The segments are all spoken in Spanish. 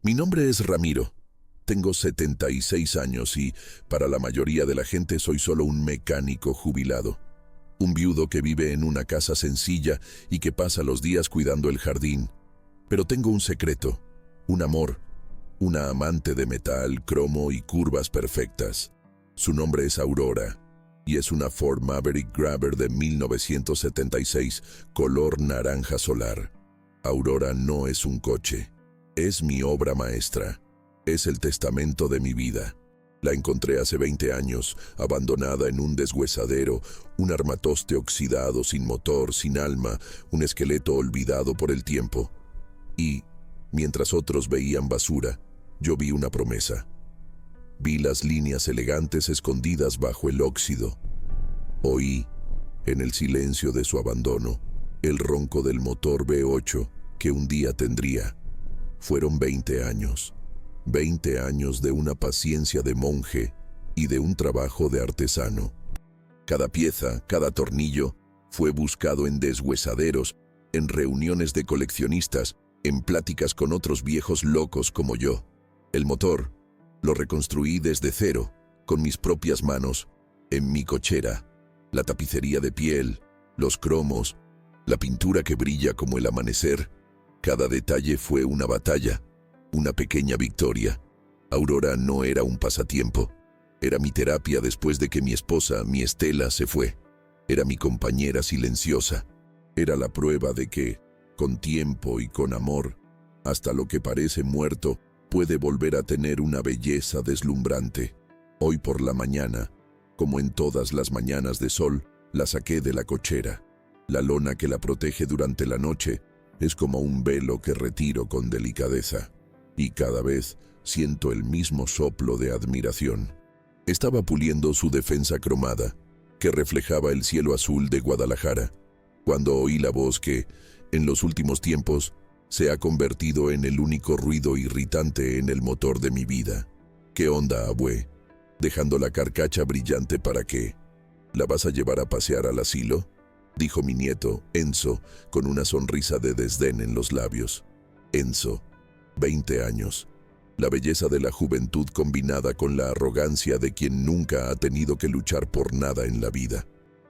Mi nombre es Ramiro. Tengo 76 años y, para la mayoría de la gente, soy solo un mecánico jubilado. Un viudo que vive en una casa sencilla y que pasa los días cuidando el jardín. Pero tengo un secreto, un amor, una amante de metal, cromo y curvas perfectas. Su nombre es Aurora y es una Ford Maverick Grabber de 1976, color naranja solar. Aurora no es un coche, es mi obra maestra. Es el testamento de mi vida. La encontré hace 20 años, abandonada en un deshuesadero, un armatoste oxidado, sin motor, sin alma, un esqueleto olvidado por el tiempo. Y, mientras otros veían basura, yo vi una promesa. Vi las líneas elegantes escondidas bajo el óxido. Oí, en el silencio de su abandono, el ronco del motor V8 que un día tendría. Fueron 20 años. 20 años de una paciencia de monje y de un trabajo de artesano. Cada pieza, cada tornillo, fue buscado en deshuesaderos, en reuniones de coleccionistas, en pláticas con otros viejos locos como yo. El motor lo reconstruí desde cero, con mis propias manos, en mi cochera. La tapicería de piel, los cromos, la pintura que brilla como el amanecer. Cada detalle fue una batalla. Una pequeña victoria. Aurora no era un pasatiempo. Era mi terapia después de que mi esposa, mi Estela, se fue. Era mi compañera silenciosa. Era la prueba de que, con tiempo y con amor, hasta lo que parece muerto puede volver a tener una belleza deslumbrante. Hoy por la mañana, como en todas las mañanas de sol, la saqué de la cochera. La lona que la protege durante la noche es como un velo que retiro con delicadeza. Y cada vez siento el mismo soplo de admiración. Estaba puliendo su defensa cromada, que reflejaba el cielo azul de Guadalajara, cuando oí la voz que, en los últimos tiempos, se ha convertido en el único ruido irritante en el motor de mi vida. ¿Qué onda, abue? ¿Dejando la carcacha brillante para qué? ¿La vas a llevar a pasear al asilo?, dijo mi nieto, Enzo, con una sonrisa de desdén en los labios. Enzo, 20 años. La belleza de la juventud combinada con la arrogancia de quien nunca ha tenido que luchar por nada en la vida.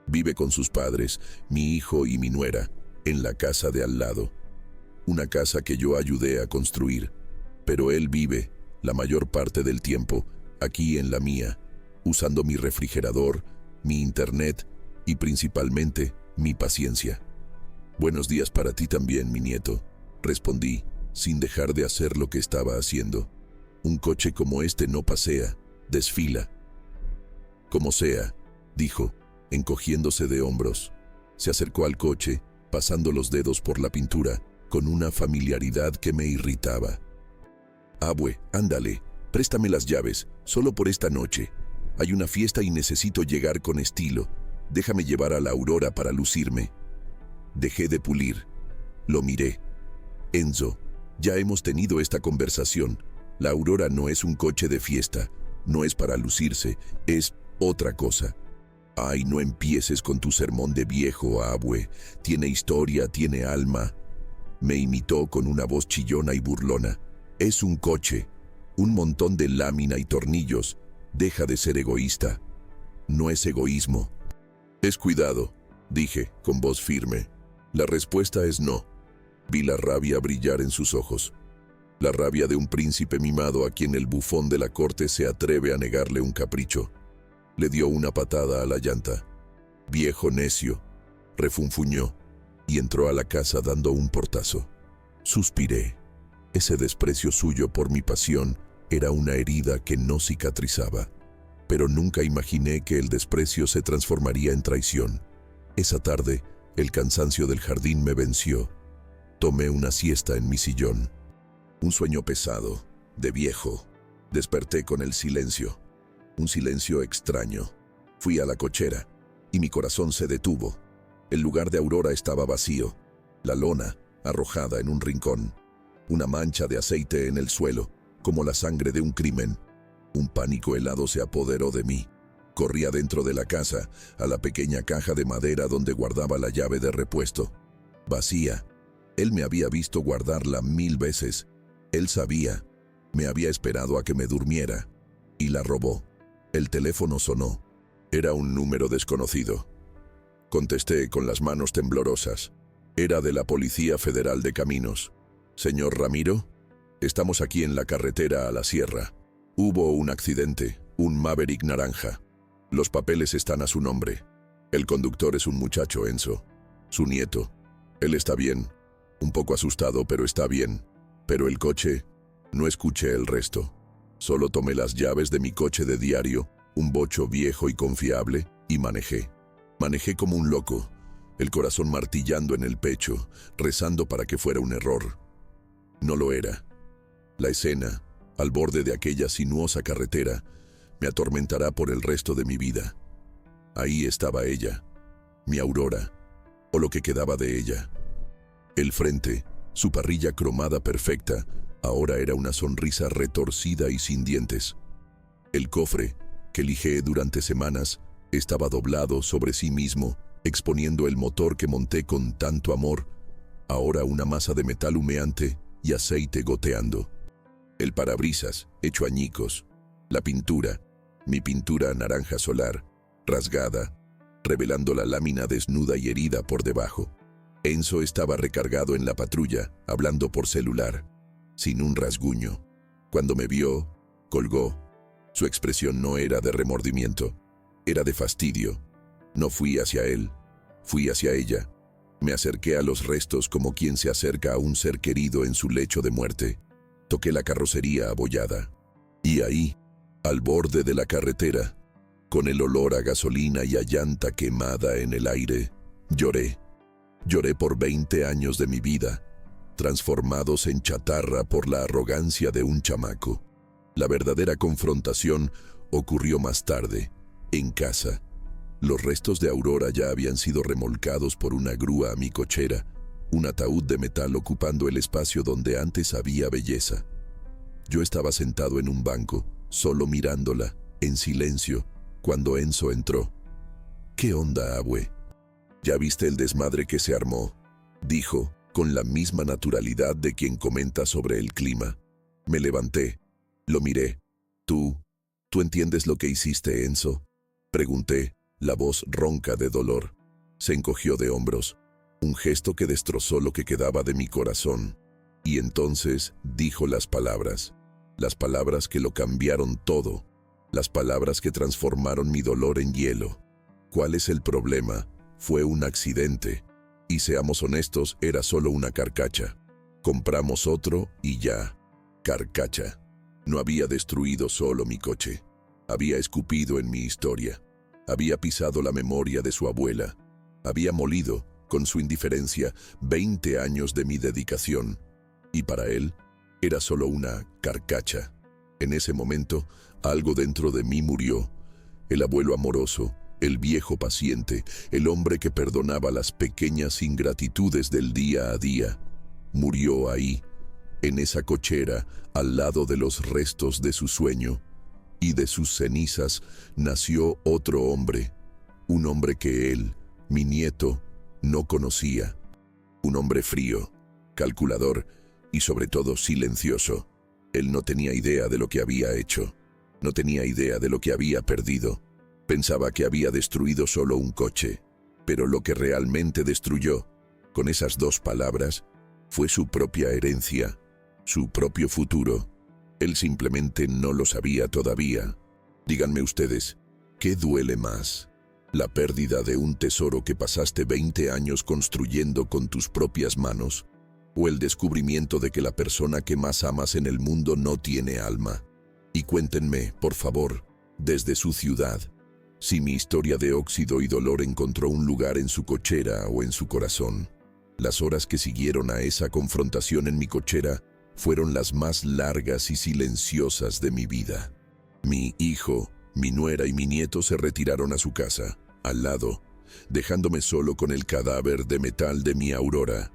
Vive con sus padres, mi hijo y mi nuera, en la casa de al lado. Una casa que yo ayudé a construir, pero él vive, la mayor parte del tiempo, aquí en la mía, usando mi refrigerador, mi internet y principalmente mi paciencia. Buenos días para ti también, mi nieto, respondí, sin dejar de hacer lo que estaba haciendo. Un coche como este no pasea, desfila. Como sea, dijo, encogiéndose de hombros. Se acercó al coche, pasando los dedos por la pintura, con una familiaridad que me irritaba. Abue, ándale, préstame las llaves, solo por esta noche. Hay una fiesta y necesito llegar con estilo. Déjame llevar a la Aurora para lucirme. Dejé de pulir. Lo miré. Enzo, ya hemos tenido esta conversación. La Aurora no es un coche de fiesta, no es para lucirse, es otra cosa. Ay, no empieces con tu sermón de viejo, abue. Tiene historia, tiene alma. Me imitó con una voz chillona y burlona. Es un coche, un montón de lámina y tornillos. Deja de ser egoísta. No es egoísmo. Es cuidado, dije, con voz firme. La respuesta es no. Vi la rabia brillar en sus ojos. La rabia de un príncipe mimado a quien el bufón de la corte se atreve a negarle un capricho. Le dio una patada a la llanta. Viejo necio, refunfuñó, y entró a la casa dando un portazo. Suspiré. Ese desprecio suyo por mi pasión era una herida que no cicatrizaba. Pero nunca imaginé que el desprecio se transformaría en traición. Esa tarde, el cansancio del jardín me venció. Tomé una siesta en mi sillón. Un sueño pesado, de viejo. Desperté con el silencio. Un silencio extraño. Fui a la cochera, y mi corazón se detuvo. El lugar de Aurora estaba vacío. La lona, arrojada en un rincón. Una mancha de aceite en el suelo, como la sangre de un crimen. Un pánico helado se apoderó de mí. Corrí adentro de la casa, a la pequeña caja de madera donde guardaba la llave de repuesto. Vacía. Él me había visto guardarla 1000 veces. Él sabía. Me había esperado a que me durmiera y la robó. El teléfono sonó. Era un número desconocido. Contesté con las manos temblorosas. Era de la Policía Federal de Caminos. «Señor Ramiro, estamos aquí en la carretera a la sierra. Hubo un accidente, un Maverick naranja. Los papeles están a su nombre. El conductor es un muchacho, Enzo, su nieto. Él está bien, un poco asustado, pero está bien. Pero el coche, no escuché el resto. Solo tomé las llaves de mi coche de diario, un bocho viejo y confiable, y manejé. Manejé como un loco, el corazón martillando en el pecho, rezando para que fuera un error. No lo era. La escena, al borde de aquella sinuosa carretera, me atormentará por el resto de mi vida. Ahí estaba ella, mi Aurora, o lo que quedaba de ella. El frente, su parrilla cromada perfecta, ahora era una sonrisa retorcida y sin dientes. El cofre, que lijé durante semanas, estaba doblado sobre sí mismo, exponiendo el motor que monté con tanto amor, ahora una masa de metal humeante y aceite goteando. El parabrisas, hecho añicos. La pintura, mi pintura naranja solar, rasgada, revelando la lámina desnuda y herida por debajo. Enzo estaba recargado en la patrulla, hablando por celular, sin un rasguño. Cuando me vio, colgó. Su expresión no era de remordimiento, era de fastidio. No fui hacia él, fui hacia ella. Me acerqué a los restos como quien se acerca a un ser querido en su lecho de muerte. Toqué la carrocería abollada. Y ahí, al borde de la carretera, con el olor a gasolina y a llanta quemada en el aire, lloré. Lloré por 20 años de mi vida, transformados en chatarra por la arrogancia de un chamaco. La verdadera confrontación ocurrió más tarde, en casa. Los restos de Aurora ya habían sido remolcados por una grúa a mi cochera, un ataúd de metal ocupando el espacio donde antes había belleza. Yo estaba sentado en un banco, solo mirándola, en silencio, cuando Enzo entró. «¿Qué onda, abue? ¿Ya viste el desmadre que se armó?», dijo, con la misma naturalidad de quien comenta sobre el clima. Me levanté, lo miré. ¿Tú entiendes lo que hiciste, Enzo?», pregunté, la voz ronca de dolor. Se encogió de hombros, un gesto que destrozó lo que quedaba de mi corazón. Y entonces dijo las palabras que lo cambiaron todo, las palabras que transformaron mi dolor en hielo. ¿Cuál es el problema? Fue un accidente. Y seamos honestos, era solo una carcacha. Compramos otro y ya. Carcacha. No había destruido solo mi coche. Había escupido en mi historia. Había pisado la memoria de su abuela. Había molido, con su indiferencia, 20 años de mi dedicación. Y para él, era solo una carcacha. En ese momento, algo dentro de mí murió. El abuelo amoroso, el viejo paciente, el hombre que perdonaba las pequeñas ingratitudes del día a día, murió ahí, en esa cochera, al lado de los restos de su sueño. Y de sus cenizas nació otro hombre, un hombre que él, mi nieto, no conocía. Un hombre frío, calculador y sobre todo silencioso. Él no tenía idea de lo que había hecho, no tenía idea de lo que había perdido. Pensaba que había destruido solo un coche, pero lo que realmente destruyó, con esas 2 palabras, fue su propia herencia, su propio futuro. Él simplemente no lo sabía todavía. Díganme ustedes, ¿qué duele más? ¿La pérdida de un tesoro que pasaste 20 años construyendo con tus propias manos? ¿O el descubrimiento de que la persona que más amas en el mundo no tiene alma? Y cuéntenme, por favor, desde su ciudad, si mi historia de óxido y dolor encontró un lugar en su cochera o en su corazón. Las horas que siguieron a esa confrontación en mi cochera fueron las más largas y silenciosas de mi vida. Mi hijo, mi nuera y mi nieto se retiraron a su casa, al lado, dejándome solo con el cadáver de metal de mi Aurora.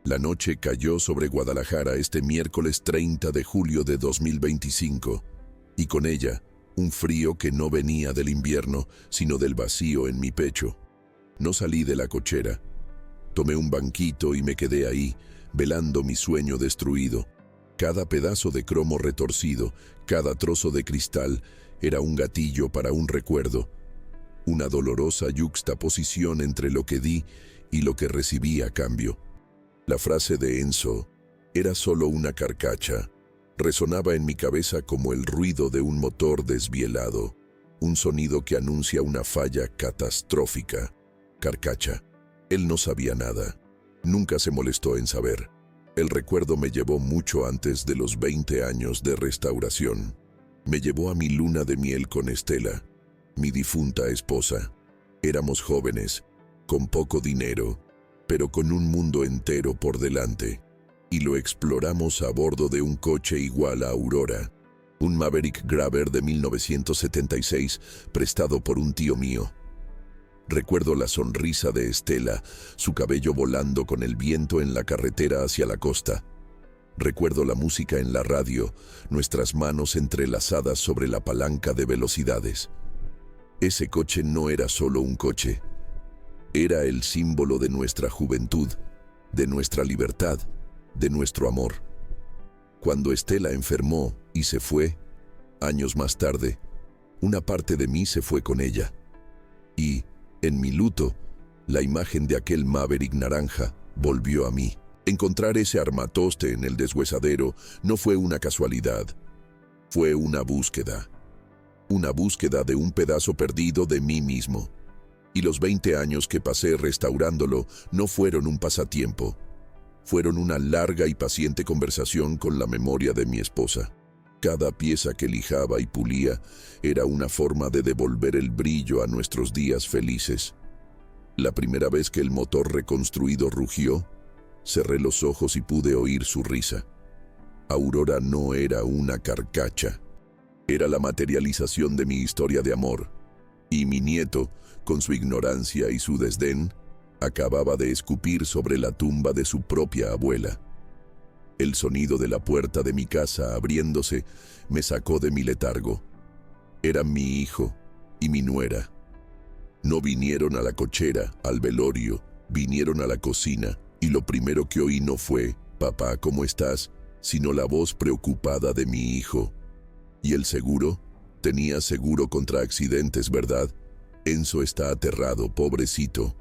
La noche cayó sobre Guadalajara este miércoles 30 de julio de 2025, y con ella, un frío que no venía del invierno, sino del vacío en mi pecho. No salí de la cochera. Tomé un banquito y me quedé ahí, velando mi sueño destruido. Cada pedazo de cromo retorcido, cada trozo de cristal, era un gatillo para un recuerdo, una dolorosa yuxtaposición entre lo que di y lo que recibí a cambio. La frase de Enzo, era solo una carcacha, resonaba en mi cabeza como el ruido de un motor desvielado, un sonido que anuncia una falla catastrófica. Carcacha. Él no sabía nada. Nunca se molestó en saber. El recuerdo me llevó mucho antes de los 20 años de restauración. Me llevó a mi luna de miel con Estela, mi difunta esposa. Éramos jóvenes, con poco dinero, pero con un mundo entero por delante. Y lo exploramos a bordo de un coche igual a Aurora, un Maverick Grabber de 1976, prestado por un tío mío. Recuerdo la sonrisa de Estela, su cabello volando con el viento en la carretera hacia la costa. Recuerdo la música en la radio, nuestras manos entrelazadas sobre la palanca de velocidades. Ese coche no era solo un coche. Era el símbolo de nuestra juventud, de nuestra libertad, de nuestro amor. Cuando Estela enfermó y se fue, años más tarde, una parte de mí se fue con ella. Y, en mi luto, la imagen de aquel Maverick naranja volvió a mí. Encontrar ese armatoste en el deshuesadero no fue una casualidad. Fue una búsqueda. Una búsqueda de un pedazo perdido de mí mismo. Y los 20 años que pasé restaurándolo no fueron un pasatiempo. Fueron una larga y paciente conversación con la memoria de mi esposa. Cada pieza que lijaba y pulía era una forma de devolver el brillo a nuestros días felices. La primera vez que el motor reconstruido rugió, cerré los ojos y pude oír su risa. Aurora no era una carcacha. Era la materialización de mi historia de amor. Y mi nieto, con su ignorancia y su desdén, acababa de escupir sobre la tumba de su propia abuela. El sonido de la puerta de mi casa abriéndose me sacó de mi letargo. Eran mi hijo y mi nuera. No vinieron a la cochera, al velorio, vinieron a la cocina, y lo primero que oí no fue, «Papá, ¿cómo estás?», sino la voz preocupada de mi hijo. ¿Y el seguro? Tenía seguro contra accidentes, ¿verdad? Enzo está aterrado, pobrecito.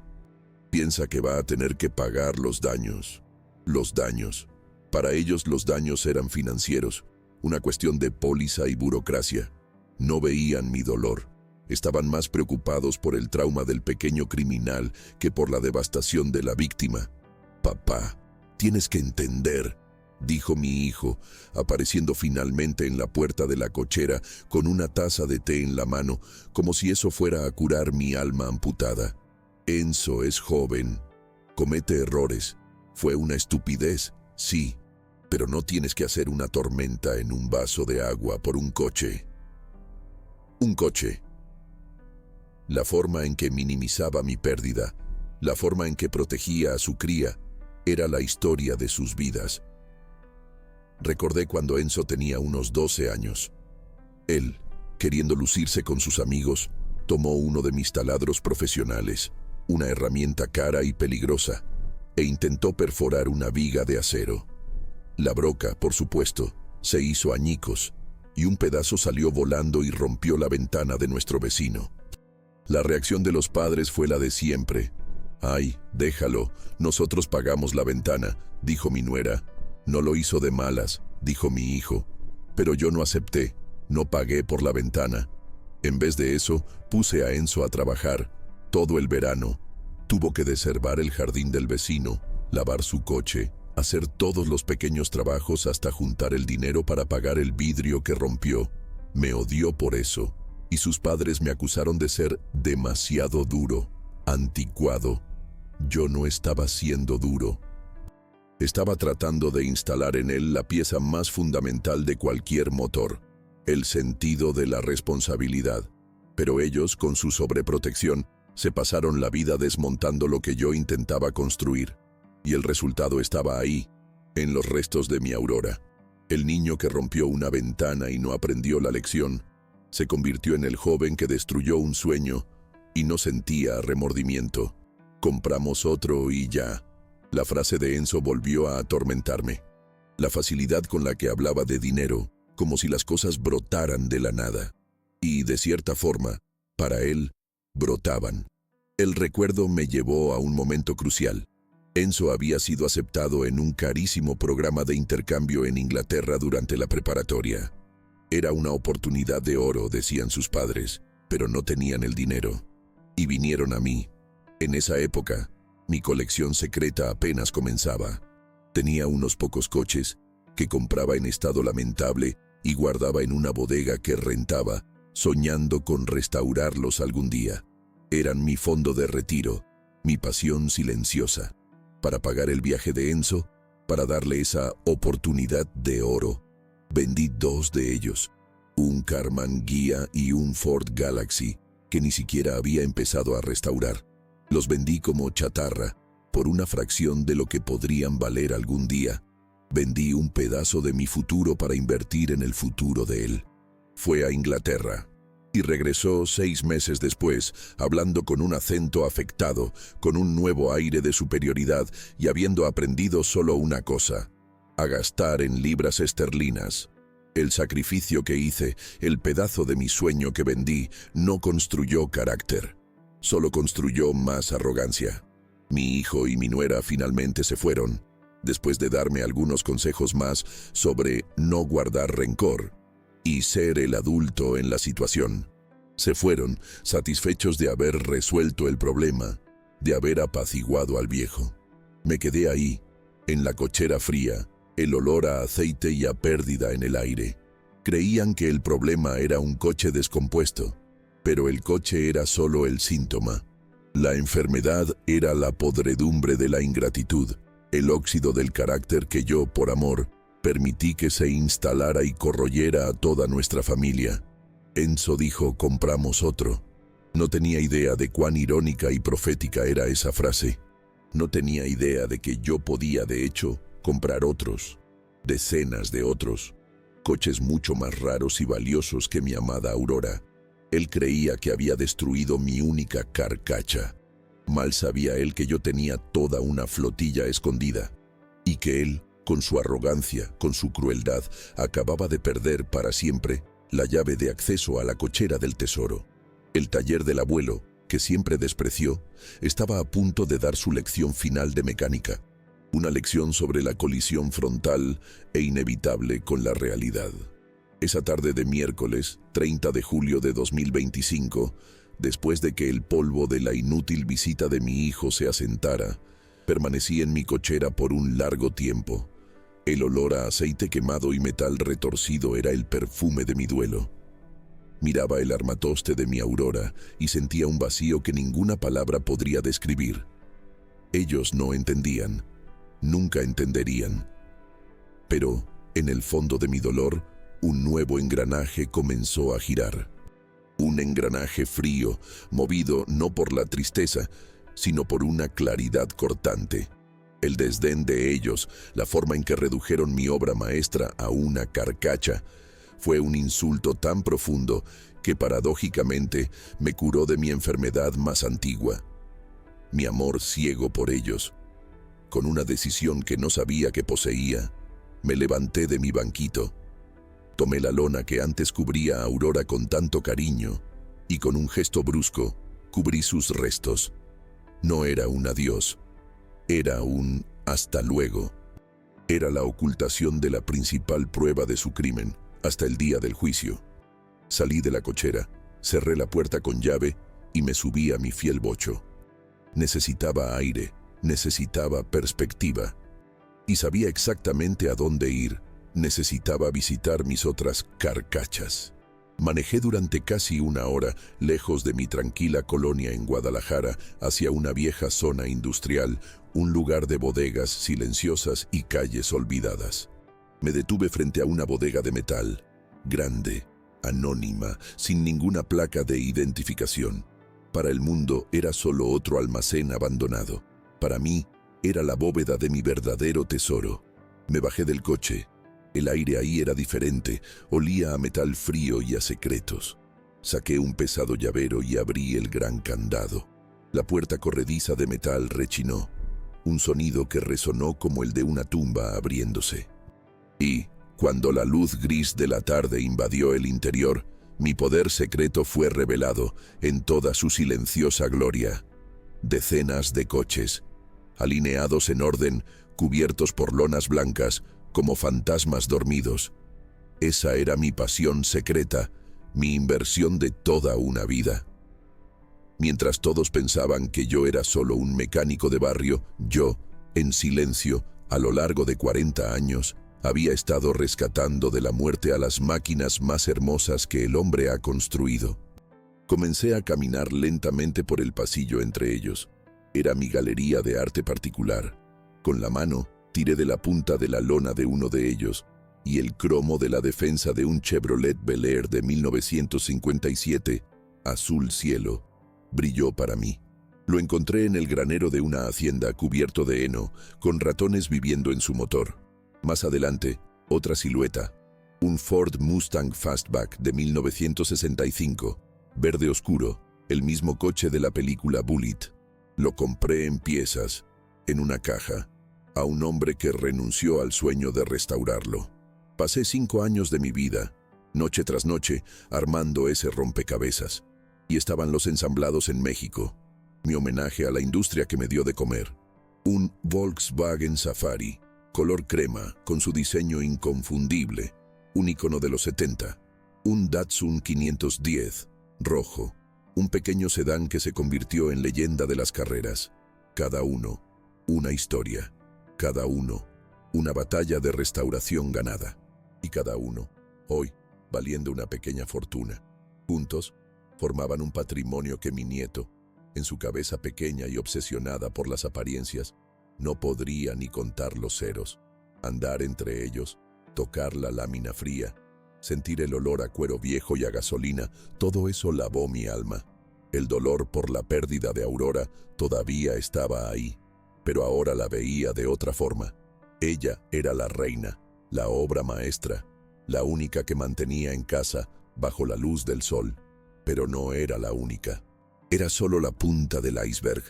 Piensa que va a tener que pagar los daños. Los daños. Para ellos los daños eran financieros, una cuestión de póliza y burocracia. No veían mi dolor. Estaban más preocupados por el trauma del pequeño criminal que por la devastación de la víctima. «Papá, tienes que entender», dijo mi hijo, apareciendo finalmente en la puerta de la cochera con una taza de té en la mano, como si eso fuera a curar mi alma amputada. «Enzo es joven. Comete errores. Fue una estupidez, sí, pero no tienes que hacer una tormenta en un vaso de agua por un coche». Un coche. La forma en que minimizaba mi pérdida, la forma en que protegía a su cría, era la historia de sus vidas. Recordé cuando Enzo tenía unos 12 años. Él, queriendo lucirse con sus amigos, tomó uno de mis taladros profesionales, una herramienta cara y peligrosa, e intentó perforar una viga de acero. La broca, por supuesto, se hizo añicos, y un pedazo salió volando y rompió la ventana de nuestro vecino. La reacción de los padres fue la de siempre. «Ay, déjalo, nosotros pagamos la ventana», dijo mi nuera. «No lo hizo de malas», dijo mi hijo. Pero yo no acepté, no pagué por la ventana. En vez de eso, puse a Enzo a trabajar. Todo el verano. Tuvo que desherbar el jardín del vecino, lavar su coche, hacer todos los pequeños trabajos hasta juntar el dinero para pagar el vidrio que rompió. Me odió por eso, y sus padres me acusaron de ser demasiado duro, anticuado. Yo no estaba siendo duro. Estaba tratando de instalar en él la pieza más fundamental de cualquier motor, el sentido de la responsabilidad. Pero ellos, con su sobreprotección, se pasaron la vida desmontando lo que yo intentaba construir. Y el resultado estaba ahí, en los restos de mi Aurora. El niño que rompió una ventana y no aprendió la lección, se convirtió en el joven que destruyó un sueño y no sentía remordimiento. Compramos otro y ya. La frase de Enzo volvió a atormentarme. La facilidad con la que hablaba de dinero, como si las cosas brotaran de la nada. Y, de cierta forma, para él, brotaban. El recuerdo me llevó a un momento crucial. Enzo había sido aceptado en un carísimo programa de intercambio en Inglaterra durante la preparatoria. Era una oportunidad de oro, decían sus padres, pero no tenían el dinero. Y vinieron a mí. En esa época, mi colección secreta apenas comenzaba. Tenía unos pocos coches que compraba en estado lamentable y guardaba en una bodega que rentaba, soñando con restaurarlos algún día. Eran mi fondo de retiro, mi pasión silenciosa, para pagar el viaje de Enzo, para darle esa oportunidad de oro. Vendí 2 de ellos, un Karmann Ghia y un Ford Galaxy, que ni siquiera había empezado a restaurar. Los vendí como chatarra, por una fracción de lo que podrían valer algún día. Vendí un pedazo de mi futuro para invertir en el futuro de él. Fue a Inglaterra y regresó 6 meses después, hablando con un acento afectado, con un nuevo aire de superioridad y habiendo aprendido solo una cosa: a gastar en libras esterlinas. El sacrificio que hice, el pedazo de mi sueño que vendí, no construyó carácter, solo construyó más arrogancia. Mi hijo y mi nuera finalmente se fueron, después de darme algunos consejos más sobre no guardar rencor y ser el adulto en la situación. Se fueron, satisfechos de haber resuelto el problema, de haber apaciguado al viejo. Me quedé ahí, en la cochera fría, el olor a aceite y a pérdida en el aire. Creían que el problema era un coche descompuesto, pero el coche era solo el síntoma. La enfermedad era la podredumbre de la ingratitud, el óxido del carácter que yo, por amor, permití que se instalara y corroyera a toda nuestra familia. Enzo dijo: compramos otro. No tenía idea de cuán irónica y profética era esa frase. No tenía idea de que yo podía, de hecho, comprar otros, decenas de otros, coches mucho más raros y valiosos que mi amada Aurora. Él creía que había destruido mi única carcacha. Mal sabía él que yo tenía toda una flotilla escondida, y que él, con su arrogancia, con su crueldad, acababa de perder para siempre la llave de acceso a la cochera del tesoro. El taller del abuelo, que siempre despreció, estaba a punto de dar su lección final de mecánica, una lección sobre la colisión frontal e inevitable con la realidad. Esa tarde de miércoles, 30 de julio de 2025, después de que el polvo de la inútil visita de mi hijo se asentara, permanecí en mi cochera por un largo tiempo. El olor a aceite quemado y metal retorcido era el perfume de mi duelo. Miraba el armatoste de mi Aurora y sentía un vacío que ninguna palabra podría describir. Ellos no entendían, nunca entenderían. Pero, en el fondo de mi dolor, un nuevo engranaje comenzó a girar. Un engranaje frío, movido no por la tristeza, sino por una claridad cortante. El desdén de ellos, la forma en que redujeron mi obra maestra a una carcacha, fue un insulto tan profundo que paradójicamente me curó de mi enfermedad más antigua, mi amor ciego por ellos. Con una decisión que no sabía que poseía, me levanté de mi banquito. Tomé la lona que antes cubría a Aurora con tanto cariño y con un gesto brusco cubrí sus restos. No era un adiós, era un hasta luego. Era la ocultación de la principal prueba de su crimen hasta el día del juicio. Salí de la cochera, cerré la puerta con llave y me subí a mi fiel bocho. Necesitaba aire, necesitaba perspectiva y sabía exactamente a dónde ir. Necesitaba visitar mis otras carcachas. Manejé durante casi una hora, lejos de mi tranquila colonia en Guadalajara, hacia una vieja zona industrial, un lugar de bodegas silenciosas y calles olvidadas. Me detuve frente a una bodega de metal, grande, anónima, sin ninguna placa de identificación. Para el mundo era solo otro almacén abandonado. Para mí, era la bóveda de mi verdadero tesoro. Me bajé del coche. El aire ahí era diferente, olía a metal frío y a secretos. Saqué un pesado llavero y abrí el gran candado. La puerta corrediza de metal rechinó, un sonido que resonó como el de una tumba abriéndose. Y, cuando la luz gris de la tarde invadió el interior, mi poder secreto fue revelado en toda su silenciosa gloria. Decenas de coches, alineados en orden, cubiertos por lonas blancas, como fantasmas dormidos. Esa era mi pasión secreta, mi inversión de toda una vida. Mientras todos pensaban que yo era solo un mecánico de barrio, yo, en silencio, a lo largo de 40 años, había estado rescatando de la muerte a las máquinas más hermosas que el hombre ha construido. Comencé a caminar lentamente por el pasillo entre ellos. Era mi galería de arte particular. Con la mano, tiré de la punta de la lona de uno de ellos, y el cromo de la defensa de un Chevrolet Bel Air de 1957, azul cielo, brilló para mí. Lo encontré en el granero de una hacienda cubierto de heno, con ratones viviendo en su motor. Más adelante, otra silueta, un Ford Mustang Fastback de 1965, verde oscuro, el mismo coche de la película Bullitt. Lo compré en piezas, en una caja, a un hombre que renunció al sueño de restaurarlo. Pasé 5 años de mi vida, noche tras noche, armando ese rompecabezas. Y estaban los ensamblados en México, mi homenaje a la industria que me dio de comer. Un Volkswagen Safari, color crema, con su diseño inconfundible, un icono de los 70. Un Datsun 510, rojo, un pequeño sedán que se convirtió en leyenda de las carreras. Cada uno, una historia. Cada uno, una batalla de restauración ganada. Y cada uno, hoy, valiendo una pequeña fortuna. Juntos, formaban un patrimonio que mi nieto, en su cabeza pequeña y obsesionada por las apariencias, no podría ni contar los ceros. Andar entre ellos, tocar la lámina fría, sentir el olor a cuero viejo y a gasolina, todo eso lavó mi alma. El dolor por la pérdida de Aurora todavía estaba ahí, pero ahora la veía de otra forma. Ella era la reina, la obra maestra, la única que mantenía en casa bajo la luz del sol. Pero no era la única. Era solo la punta del iceberg.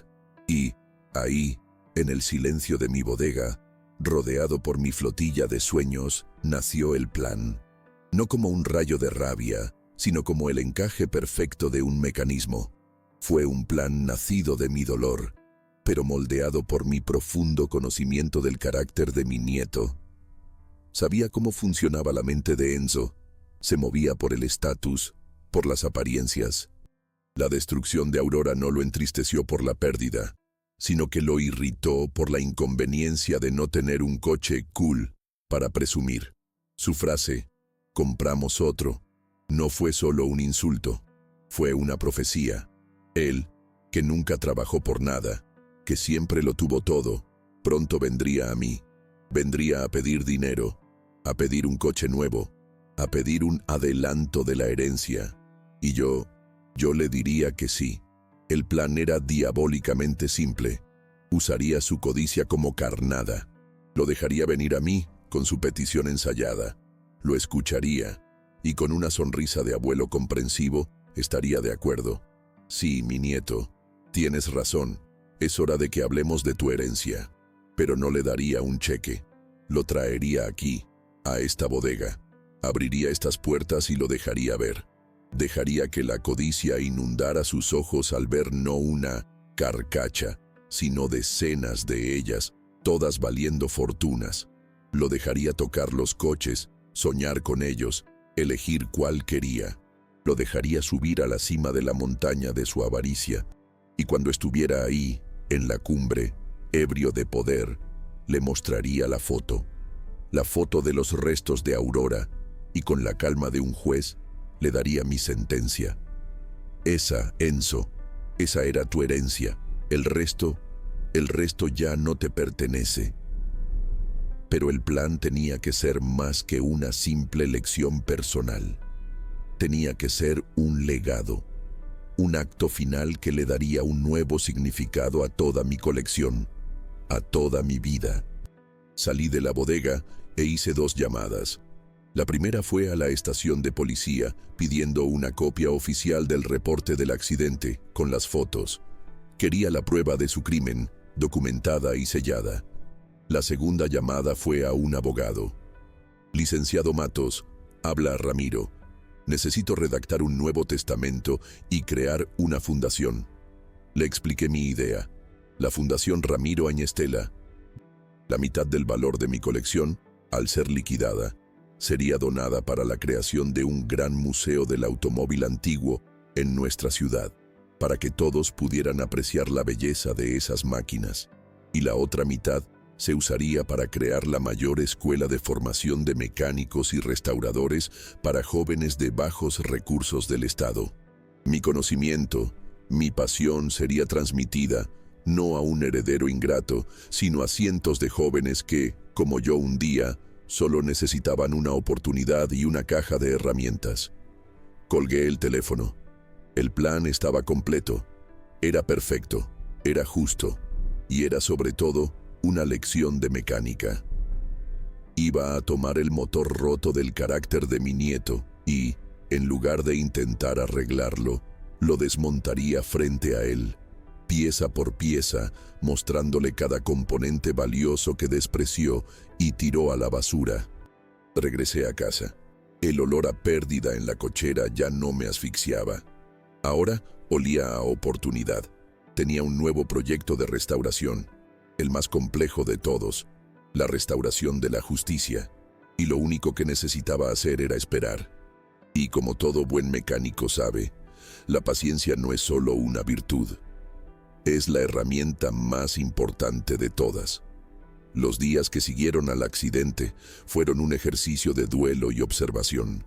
Y, ahí, en el silencio de mi bodega, rodeado por mi flotilla de sueños, nació el plan. No como un rayo de rabia, sino como el encaje perfecto de un mecanismo. Fue un plan nacido de mi dolor, pero moldeado por mi profundo conocimiento del carácter de mi nieto. Sabía cómo funcionaba la mente de Enzo. Se movía por el estatus, por las apariencias. La destrucción de Aurora no lo entristeció por la pérdida, sino que lo irritó por la inconveniencia de no tener un coche cool para presumir. Su frase, "compramos otro", no fue solo un insulto, fue una profecía. Él, que nunca trabajó por nada, que siempre lo tuvo todo, pronto vendría a mí. Vendría a pedir dinero, a pedir un coche nuevo, a pedir un adelanto de la herencia. Y yo le diría que sí. El plan era diabólicamente simple. Usaría su codicia como carnada. Lo dejaría venir a mí con su petición ensayada. Lo escucharía y con una sonrisa de abuelo comprensivo estaría de acuerdo. Sí, mi nieto, tienes razón. Es hora de que hablemos de tu herencia. Pero no le daría un cheque. Lo traería aquí, a esta bodega. Abriría estas puertas y lo dejaría ver. Dejaría que la codicia inundara sus ojos al ver no una carcacha, sino decenas de ellas, todas valiendo fortunas. Lo dejaría tocar los coches, soñar con ellos, elegir cuál quería. Lo dejaría subir a la cima de la montaña de su avaricia. Y cuando estuviera ahí, en la cumbre, ebrio de poder, le mostraría la foto de los restos de Aurora, y con la calma de un juez, le daría mi sentencia. Esa, Enzo, esa era tu herencia. El resto ya no te pertenece. Pero el plan tenía que ser más que una simple lección personal. Tenía que ser un legado, un acto final que le daría un nuevo significado a toda mi colección, a toda mi vida. Salí de la bodega e hice 2 llamadas. La primera fue a la estación de policía, pidiendo una copia oficial del reporte del accidente, con las fotos. Quería la prueba de su crimen, documentada y sellada. La segunda llamada fue a un abogado. Licenciado Matos, habla Ramiro. Necesito redactar un nuevo testamento y crear una fundación. Le expliqué mi idea. La Fundación Ramiro Añestela. La mitad del valor de mi colección, al ser liquidada, sería donada para la creación de un gran museo del automóvil antiguo en nuestra ciudad, para que todos pudieran apreciar la belleza de esas máquinas. Y la otra mitad se usaría para crear la mayor escuela de formación de mecánicos y restauradores para jóvenes de bajos recursos del Estado. Mi conocimiento, mi pasión sería transmitida no a un heredero ingrato, sino a cientos de jóvenes que, como yo un día, solo necesitaban una oportunidad y una caja de herramientas. Colgué el teléfono. El plan estaba completo. Era perfecto, era justo, y era sobre todo una lección de mecánica. Iba a tomar el motor roto del carácter de mi nieto y, en lugar de intentar arreglarlo, lo desmontaría frente a él, pieza por pieza, mostrándole cada componente valioso que despreció y tiró a la basura. Regresé a casa. El olor a pérdida en la cochera ya no me asfixiaba. Ahora olía a oportunidad. Tenía un nuevo proyecto de restauración, el más complejo de todos, la restauración de la justicia, y lo único que necesitaba hacer era esperar. Y como todo buen mecánico sabe, la paciencia no es solo una virtud, es la herramienta más importante de todas. Los días que siguieron al accidente fueron un ejercicio de duelo y observación.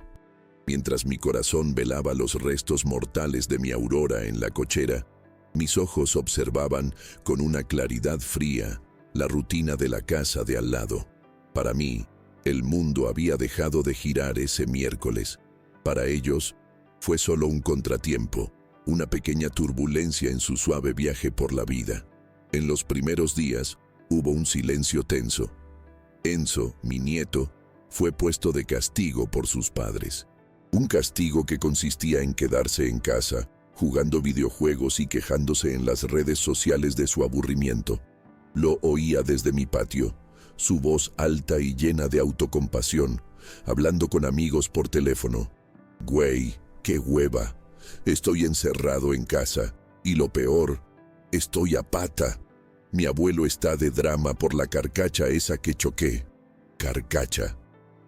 Mientras mi corazón velaba los restos mortales de mi Aurora en la cochera, mis ojos observaban con una claridad fría la rutina de la casa de al lado. Para mí, el mundo había dejado de girar ese miércoles. Para ellos, fue solo un contratiempo, una pequeña turbulencia en su suave viaje por la vida. En los primeros días, hubo un silencio tenso. Enzo, mi nieto, fue puesto de castigo por sus padres. Un castigo que consistía en quedarse en casa, jugando videojuegos y quejándose en las redes sociales de su aburrimiento. Lo oía desde mi patio, su voz alta y llena de autocompasión, hablando con amigos por teléfono. Güey, qué hueva. Estoy encerrado en casa, y lo peor, estoy a pata. Mi abuelo está de drama por la carcacha esa que choqué. Carcacha.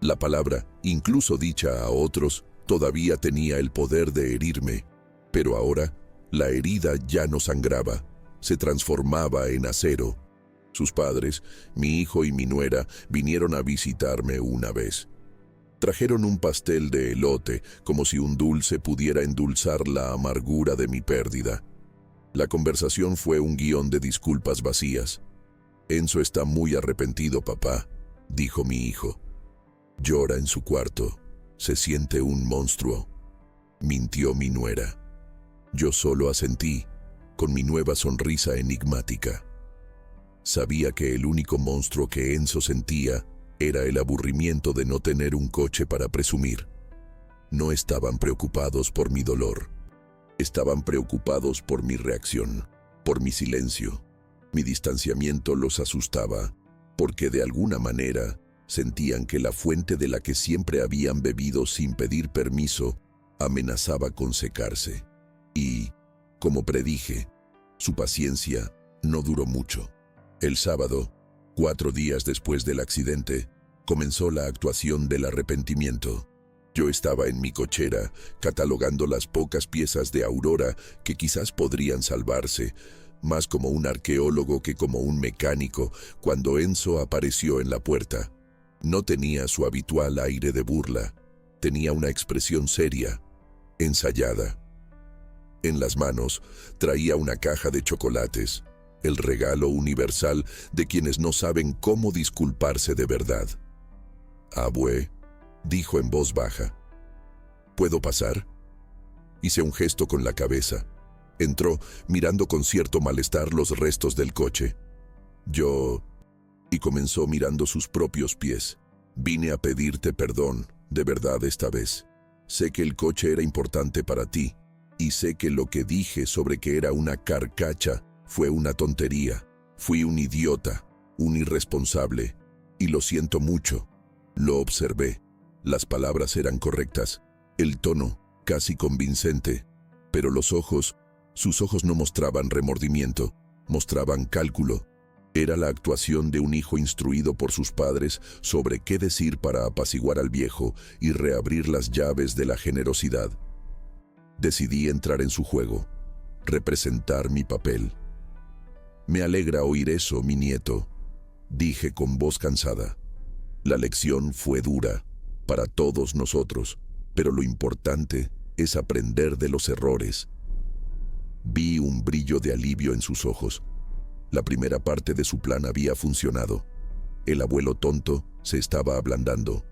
La palabra, incluso dicha a otros, todavía tenía el poder de herirme. Pero ahora, la herida ya no sangraba, se transformaba en acero. Sus padres, mi hijo y mi nuera, vinieron a visitarme una vez. Trajeron un pastel de elote, como si un dulce pudiera endulzar la amargura de mi pérdida. La conversación fue un guión de disculpas vacías. Enzo está muy arrepentido, papá, dijo mi hijo. Llora en su cuarto, se siente un monstruo, mintió mi nuera. Yo solo asentí, con mi nueva sonrisa enigmática. Sabía que el único monstruo que Enzo sentía era el aburrimiento de no tener un coche para presumir. No estaban preocupados por mi dolor. Estaban preocupados por mi reacción, por mi silencio. Mi distanciamiento los asustaba, porque de alguna manera sentían que la fuente de la que siempre habían bebido sin pedir permiso amenazaba con secarse. Y, como predije, su paciencia no duró mucho. El sábado, 4 días después del accidente, comenzó la actuación del arrepentimiento. Yo estaba en mi cochera, catalogando las pocas piezas de Aurora que quizás podrían salvarse, más como un arqueólogo que como un mecánico, cuando Enzo apareció en la puerta. No tenía su habitual aire de burla, tenía una expresión seria, ensayada. En las manos traía una caja de chocolates, el regalo universal de quienes no saben cómo disculparse de verdad. «Abue», dijo en voz baja. «¿Puedo pasar?» Hice un gesto con la cabeza. Entró, mirando con cierto malestar los restos del coche. «Yo...» y comenzó mirando sus propios pies. «Vine a pedirte perdón, de verdad esta vez. Sé que el coche era importante para ti, y sé que lo que dije sobre que era una carcacha fue una tontería. Fui un idiota, un irresponsable, y lo siento mucho. Lo observé. Las palabras eran correctas, el tono casi convincente, pero sus ojos no mostraban remordimiento, mostraban cálculo. Era la actuación de un hijo instruido por sus padres sobre qué decir para apaciguar al viejo y reabrir las llaves de la generosidad. Decidí entrar en su juego, representar mi papel. «Me alegra oír eso, mi nieto», dije con voz cansada. La lección fue dura para todos nosotros, pero lo importante es aprender de los errores. Vi un brillo de alivio en sus ojos. La primera parte de su plan había funcionado. El abuelo tonto se estaba ablandando.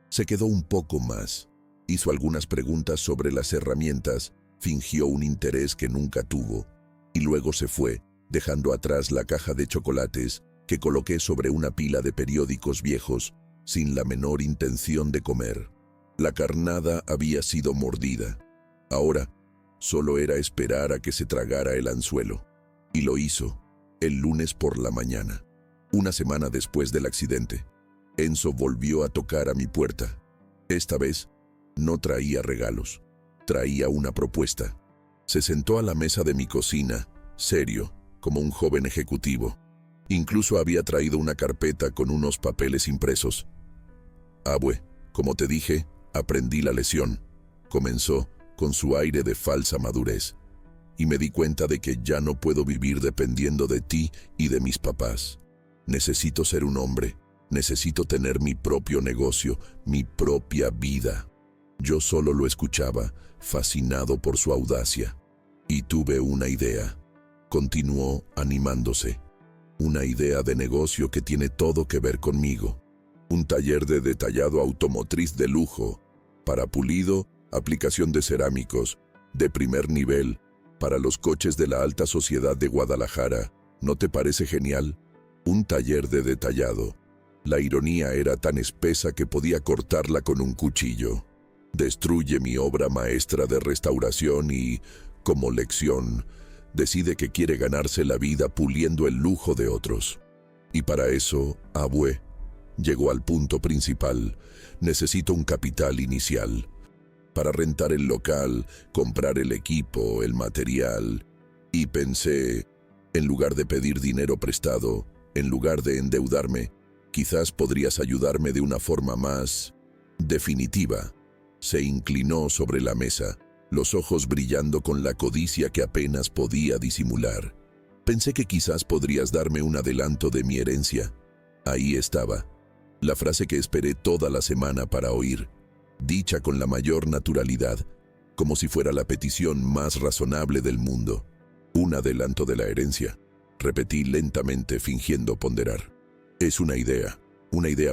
Se quedó un poco más. Hizo algunas preguntas sobre las herramientas, fingió un interés que nunca tuvo, y luego se fue, dejando atrás la caja de chocolates que coloqué sobre una pila de periódicos viejos, sin la menor intención de comer. La carnada había sido mordida. Ahora, solo era esperar a que se tragara el anzuelo. Y lo hizo, el lunes por la mañana, una semana después del accidente. Enzo volvió a tocar a mi puerta. Esta vez, no traía regalos, traía una propuesta. Se sentó a la mesa de mi cocina, serio, como un joven ejecutivo. Incluso había traído una carpeta con unos papeles impresos. «Abue, como te dije, aprendí la lección», comenzó con su aire de falsa madurez. «Y me di cuenta de que ya no puedo vivir dependiendo de ti y de mis papás. Necesito ser un hombre, necesito tener mi propio negocio, mi propia vida». Yo solo lo escuchaba, fascinado por su audacia. «Y tuve una idea», continuó animándose. «Una idea de negocio que tiene todo que ver conmigo. Un taller de detallado automotriz de lujo, para pulido, aplicación de cerámicos, de primer nivel, para los coches de la alta sociedad de Guadalajara. ¿No te parece genial? Un taller de detallado». La ironía era tan espesa que podía cortarla con un cuchillo. Destruye mi obra maestra de restauración y, como lección, decide que quiere ganarse la vida puliendo el lujo de otros. Y para eso, Abue llegó al punto principal. Necesito un capital inicial. Para rentar el local, comprar el equipo, el material. Y pensé, en lugar de pedir dinero prestado, en lugar de endeudarme, quizás podrías ayudarme de una forma más definitiva. Se inclinó sobre la mesa, los ojos brillando con la codicia que apenas podía disimular. Pensé que quizás podrías darme un adelanto de mi herencia. Ahí estaba, la frase que esperé toda la semana para oír, dicha con la mayor naturalidad, como si fuera la petición más razonable del mundo. «Un adelanto de la herencia», repetí lentamente fingiendo ponderar. «Es una idea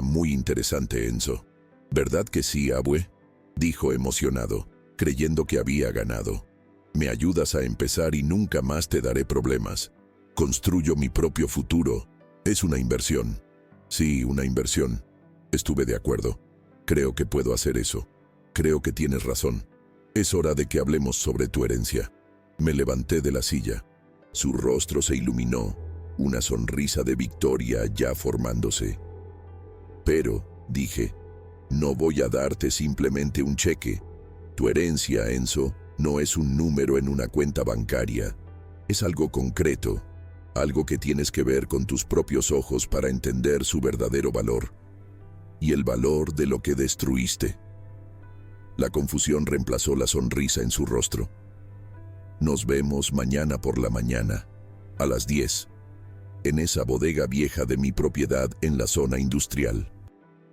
muy interesante, Enzo». «¿Verdad que sí, Abue?», dijo emocionado, creyendo que había ganado. «Me ayudas a empezar y nunca más te daré problemas. Construyo mi propio futuro. Es una inversión». «Sí, una inversión». Estuve de acuerdo. «Creo que puedo hacer eso. Creo que tienes razón. Es hora de que hablemos sobre tu herencia». Me levanté de la silla. Su rostro se iluminó, una sonrisa de victoria ya formándose. «Pero», dije, «no voy a darte simplemente un cheque. Tu herencia, Enzo, no es un número en una cuenta bancaria. Es algo concreto, algo que tienes que ver con tus propios ojos para entender su verdadero valor. Y el valor de lo que destruiste». La confusión reemplazó la sonrisa en su rostro. «Nos vemos mañana por la mañana, a las 10, en esa bodega vieja de mi propiedad en la zona industrial.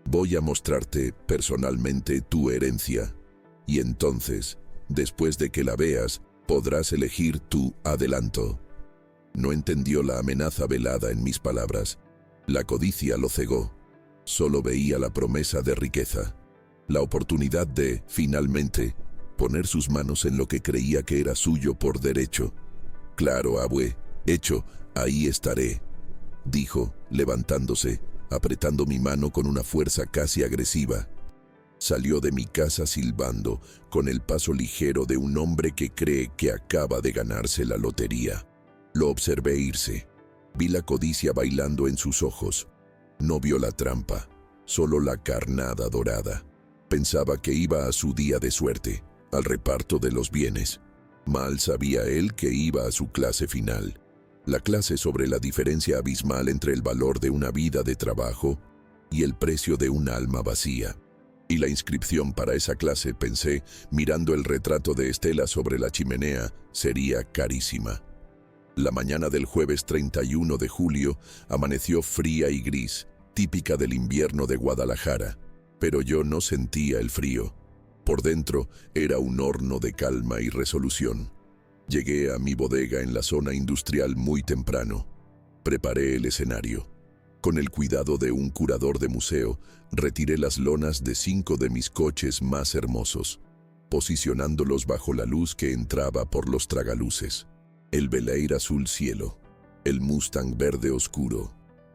Voy a mostrarte personalmente tu herencia, y entonces, después de que la veas, podrás elegir tu adelanto». No entendió la amenaza velada en mis palabras. La codicia lo cegó. Solo veía la promesa de riqueza, la oportunidad de, finalmente, poner sus manos en lo que creía que era suyo por derecho. «Claro, Abue, hecho, ahí estaré», dijo, levantándose, apretando mi mano con una fuerza casi agresiva. Salió de mi casa silbando, con el paso ligero de un hombre que cree que acaba de ganarse la lotería. Lo observé irse. Vi la codicia bailando en sus ojos. No vio la trampa. solo la carnada dorada. Pensaba que iba a su día de suerte, al reparto de los bienes. Mal sabía él que iba a su clase final, la clase sobre la diferencia abismal entre el valor de una vida de trabajo y el precio de un alma vacía. Y la inscripción para esa clase, pensé, mirando el retrato de Estela sobre la chimenea, sería carísima. La mañana del jueves 31 de julio amaneció fría y gris, típica del invierno de Guadalajara, pero yo no sentía el frío. Por dentro era un horno de calma y resolución. Llegué a mi bodega en la zona industrial muy temprano. Preparé el escenario. Con el cuidado de un curador de museo, retiré las lonas de 5 de mis coches más hermosos, posicionándolos bajo la luz que entraba por los tragaluces. El Bel Air azul cielo, el Mustang verde oscuro,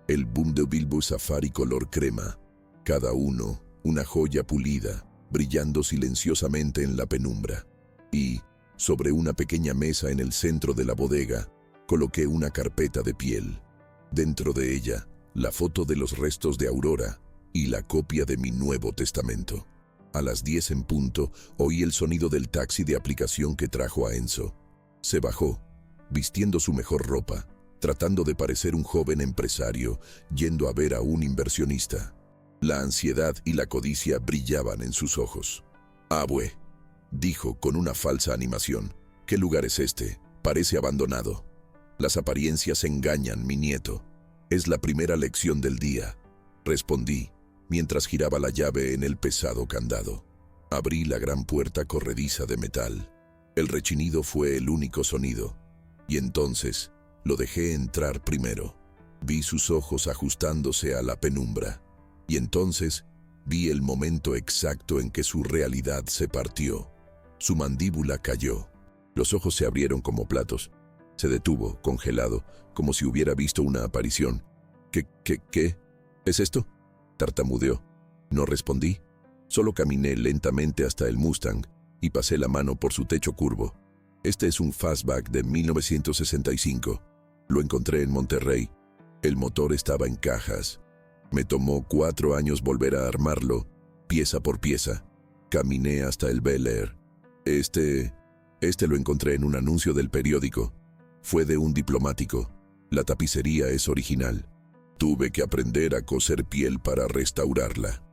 el BMW Safari color crema, cada uno una joya pulida, brillando silenciosamente en la penumbra. Y, sobre una pequeña mesa en el centro de la bodega, coloqué una carpeta de piel. Dentro de ella, la foto de los restos de Aurora y la copia de mi Nuevo Testamento. A las 10 en punto, oí el sonido del taxi de aplicación que trajo a Enzo. Se bajó, vistiendo su mejor ropa, tratando de parecer un joven empresario, yendo a ver a un inversionista. La ansiedad y la codicia brillaban en sus ojos. «Abue», dijo con una falsa animación. «¿Qué lugar es este? Parece abandonado». «Las apariencias engañan, mi nieto. Es la primera lección del día», respondí, mientras giraba la llave en el pesado candado. Abrí la gran puerta corrediza de metal. El rechinido fue el único sonido. Y entonces lo dejé entrar primero. Vi sus ojos ajustándose a la penumbra. Y entonces vi el momento exacto en que su realidad se partió. Su mandíbula cayó. Los ojos se abrieron como platos. Se detuvo, congelado, como si hubiera visto una aparición. ¿Qué? ¿Es esto?, tartamudeó. No respondí. Solo caminé lentamente hasta el Mustang y pasé la mano por su techo curvo. Este es un fastback de 1965. Lo encontré en Monterrey. El motor estaba en cajas. Me tomó 4 años volver a armarlo, pieza por pieza. Caminé hasta el Bel Air. Este lo encontré en un anuncio del periódico. Fue de un diplomático. La tapicería es original. Tuve que aprender a coser piel para restaurarla.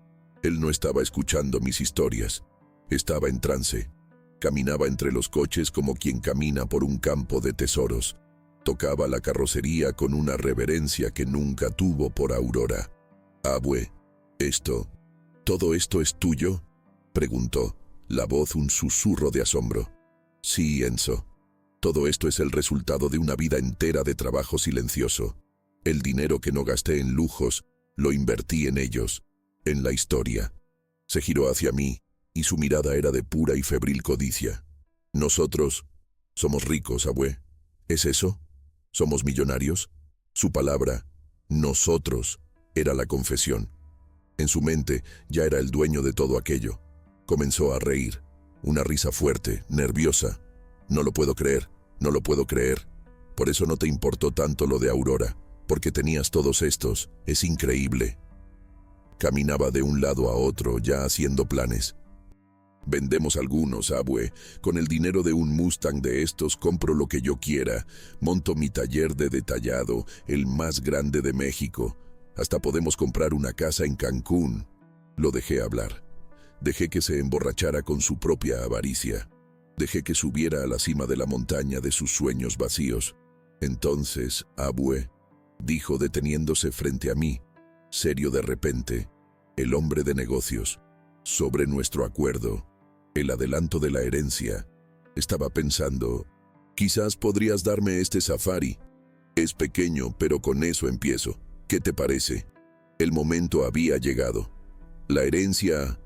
Él no estaba escuchando mis historias. Estaba en trance. Caminaba entre los coches como quien camina por un campo de tesoros. Tocaba la carrocería con una reverencia que nunca tuvo por Aurora. «Abue, ¿todo esto es tuyo?», preguntó, la voz un susurro de asombro. «Sí, Enzo. Todo esto es el resultado de una vida entera de trabajo silencioso. El dinero que no gasté en lujos, lo invertí en ellos, en la historia». Se giró hacia mí, y su mirada era de pura y febril codicia. «Nosotros somos ricos, abue. ¿Es eso? ¿Somos millonarios?». Su palabra, «nosotros», era la confesión. En su mente ya era el dueño de todo aquello. Comenzó a reír, una risa fuerte, nerviosa. «No lo puedo creer, no lo puedo creer. Por eso no te importó tanto lo de Aurora, porque tenías todos estos. Es increíble». Caminaba de un lado a otro, ya haciendo planes. «Vendemos algunos, abue. Con el dinero de un Mustang de estos compro lo que yo quiera. Monto mi taller de detallado, el más grande de México. Hasta podemos comprar una casa en Cancún». Lo dejé hablar. Dejé que se emborrachara con su propia avaricia. Dejé que subiera a la cima de la montaña de sus sueños vacíos. «Entonces, abue», dijo deteniéndose frente a mí, serio de repente, el hombre de negocios, «sobre nuestro acuerdo, el adelanto de la herencia. Estaba pensando, quizás podrías darme este Safari. Es pequeño, pero con eso empiezo. ¿Qué te parece?». El momento había llegado. «La herencia»,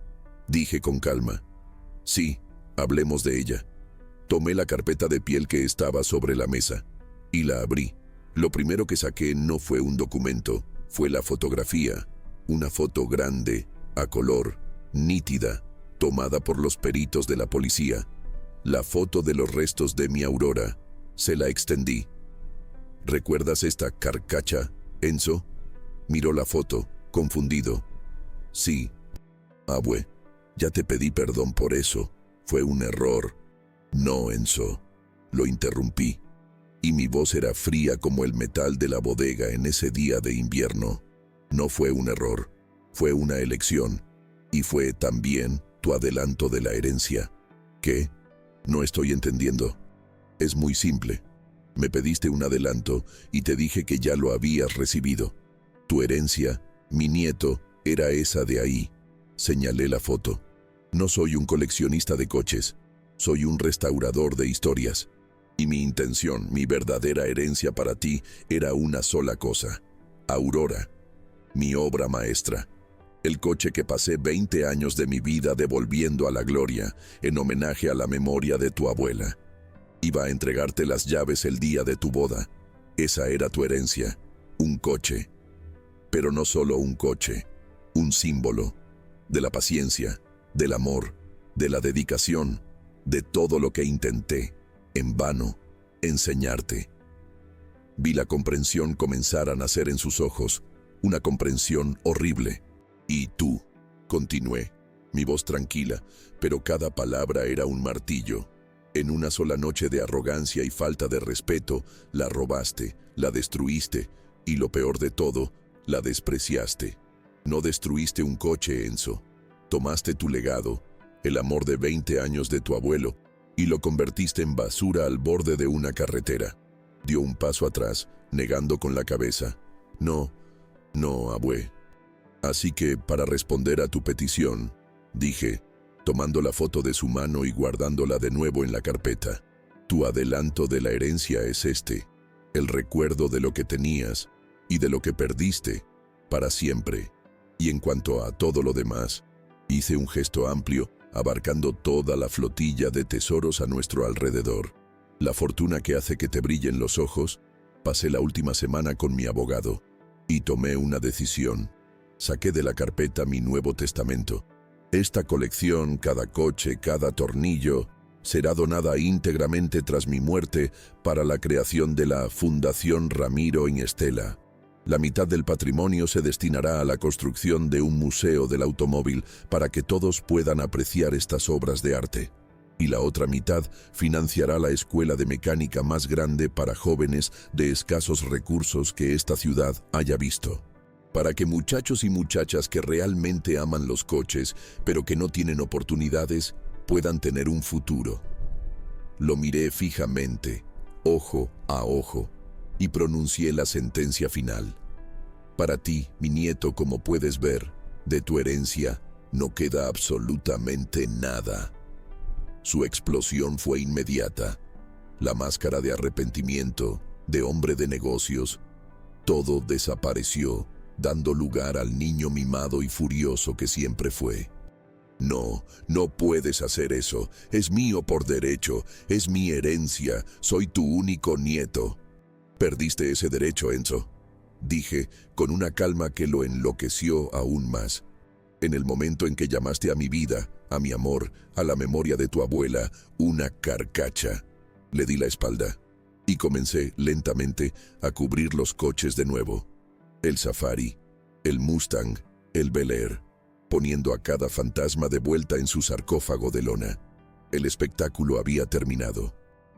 dije con calma. «Sí, hablemos de ella». Tomé la carpeta de piel que estaba sobre la mesa y la abrí. Lo primero que saqué no fue un documento, fue la fotografía. Una foto grande, a color, nítida, tomada por los peritos de la policía. La foto de los restos de mi Aurora. Se la extendí. «¿Recuerdas esta carcacha, Enzo?». Miró la foto, confundido. Sí, abue, ya te pedí perdón por eso. Fue un error. No, Enzo. Lo interrumpí, y mi voz era fría como el metal de la bodega en ese día de invierno. No fue un error, fue una elección, y fue también tu adelanto de la herencia. ¿Qué? No estoy entendiendo. Es muy simple. Me pediste un adelanto y te dije que ya lo habías recibido. Tu herencia, mi nieto, era esa de ahí. Señalé la foto. No soy un coleccionista de coches, soy un restaurador de historias. Y mi intención, mi verdadera herencia para ti, era una sola cosa: Aurora, mi obra maestra. El coche que pasé 20 años de mi vida devolviendo a la gloria, en homenaje a la memoria de tu abuela. Iba a entregarte las llaves el día de tu boda. Esa era tu herencia, un coche. Pero no solo un coche, un símbolo de la paciencia, del amor, de la dedicación, de todo lo que intenté, en vano, enseñarte. Vi la comprensión comenzar a nacer en sus ojos, una comprensión horrible. Y tú, continué, mi voz tranquila, pero cada palabra era un martillo. En una sola noche de arrogancia y falta de respeto, la robaste, la destruiste, y lo peor de todo, la despreciaste. No destruiste un coche, Enzo. Tomaste tu legado, el amor de 20 años de tu abuelo, y lo convertiste en basura al borde de una carretera. Dio un paso atrás, negando con la cabeza. No, abue. Así que, para responder a tu petición, dije, tomando la foto de su mano y guardándola de nuevo en la carpeta, tu adelanto de la herencia es este, el recuerdo de lo que tenías y de lo que perdiste, para siempre. Y en cuanto a todo lo demás, hice un gesto amplio, abarcando toda la flotilla de tesoros a nuestro alrededor. La fortuna que hace que te brillen los ojos. Pasé la última semana con mi abogado y tomé una decisión. Saqué de la carpeta mi Nuevo Testamento. Esta colección, cada coche, cada tornillo, será donada íntegramente tras mi muerte para la creación de la Fundación Ramiro en Estela. La mitad del patrimonio se destinará a la construcción de un museo del automóvil para que todos puedan apreciar estas obras de arte. Y la otra mitad financiará la escuela de mecánica más grande para jóvenes de escasos recursos que esta ciudad haya visto. Para que muchachos y muchachas que realmente aman los coches, pero que no tienen oportunidades, puedan tener un futuro. Lo miré fijamente, ojo a ojo, y pronuncié la sentencia final. Para ti, mi nieto, como puedes ver, de tu herencia no queda absolutamente nada. Su explosión fue inmediata. La máscara de arrepentimiento, de hombre de negocios, todo desapareció, dando lugar al niño mimado y furioso que siempre fue. No puedes hacer eso. Es mío por derecho, es mi herencia, soy tu único nieto. Perdiste ese derecho, Enzo, dije, con una calma que lo enloqueció aún más. En el momento en que llamaste a mi vida, a mi amor, a la memoria de tu abuela, una carcacha. Le di la espalda y comencé lentamente a cubrir los coches de nuevo. El Safari, el Mustang, el Bel Air, poniendo a cada fantasma de vuelta en su sarcófago de lona. El espectáculo había terminado.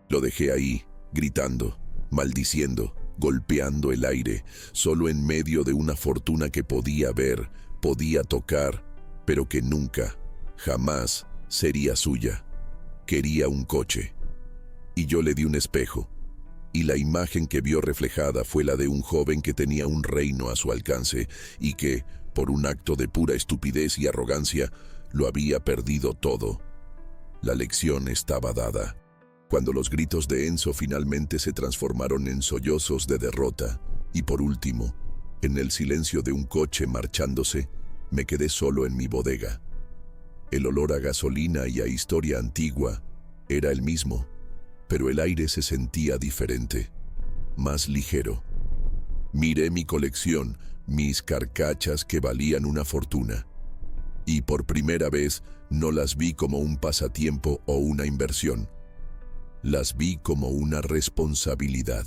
Lo dejé ahí, gritando, maldiciendo, golpeando el aire, solo en medio de una fortuna que podía ver, podía tocar, pero que nunca, jamás sería suya. Quería un coche. Y yo le di un espejo, y la imagen que vio reflejada fue la de un joven que tenía un reino a su alcance y que, por un acto de pura estupidez y arrogancia, lo había perdido todo. La lección estaba dada. Cuando los gritos de Enzo finalmente se transformaron en sollozos de derrota, y por último, en el silencio de un coche marchándose, me quedé solo en mi bodega. El olor a gasolina y a historia antigua era el mismo, pero el aire se sentía diferente, más ligero. Miré mi colección, mis carcachas que valían una fortuna, y por primera vez no las vi como un pasatiempo o una inversión. Las vi como una responsabilidad.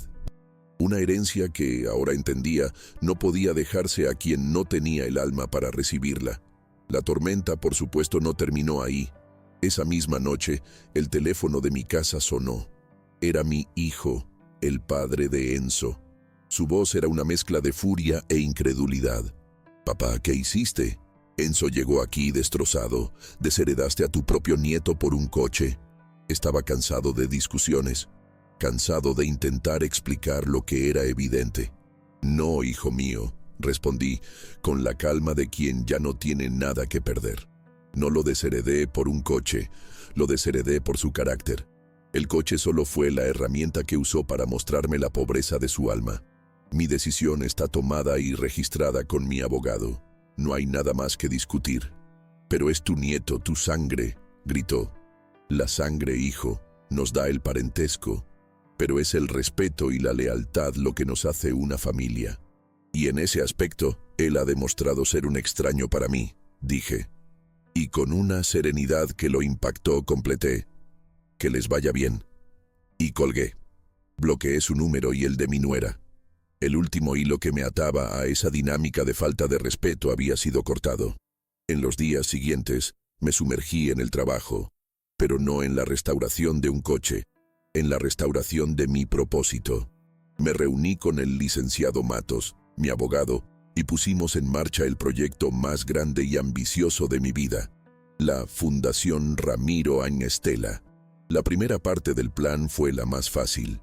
Una herencia que, ahora entendía, no podía dejarse a quien no tenía el alma para recibirla. La tormenta, por supuesto, no terminó ahí. Esa misma noche, el teléfono de mi casa sonó. Era mi hijo, el padre de Enzo. Su voz era una mezcla de furia e incredulidad. «Papá, ¿qué hiciste? Enzo llegó aquí destrozado. Desheredaste a tu propio nieto por un coche». Estaba cansado de discusiones, cansado de intentar explicar lo que era evidente. «No, hijo mío», respondí, con la calma de quien ya no tiene nada que perder. «No lo desheredé por un coche, lo desheredé por su carácter. El coche solo fue la herramienta que usó para mostrarme la pobreza de su alma. Mi decisión está tomada y registrada con mi abogado. No hay nada más que discutir». «Pero es tu nieto, tu sangre», gritó. «La sangre, hijo, nos da el parentesco, pero es el respeto y la lealtad lo que nos hace una familia. Y en ese aspecto, él ha demostrado ser un extraño para mí», dije. Y con una serenidad que lo impactó, completé: «Que les vaya bien». Y colgué. Bloqueé su número y el de mi nuera. El último hilo que me ataba a esa dinámica de falta de respeto había sido cortado. En los días siguientes, me sumergí en el trabajo, pero no en la restauración de un coche, en la restauración de mi propósito. Me reuní con el licenciado Matos, mi abogado, y pusimos en marcha el proyecto más grande y ambicioso de mi vida, la Fundación Ramiro Agnestela. La primera parte del plan fue la más fácil.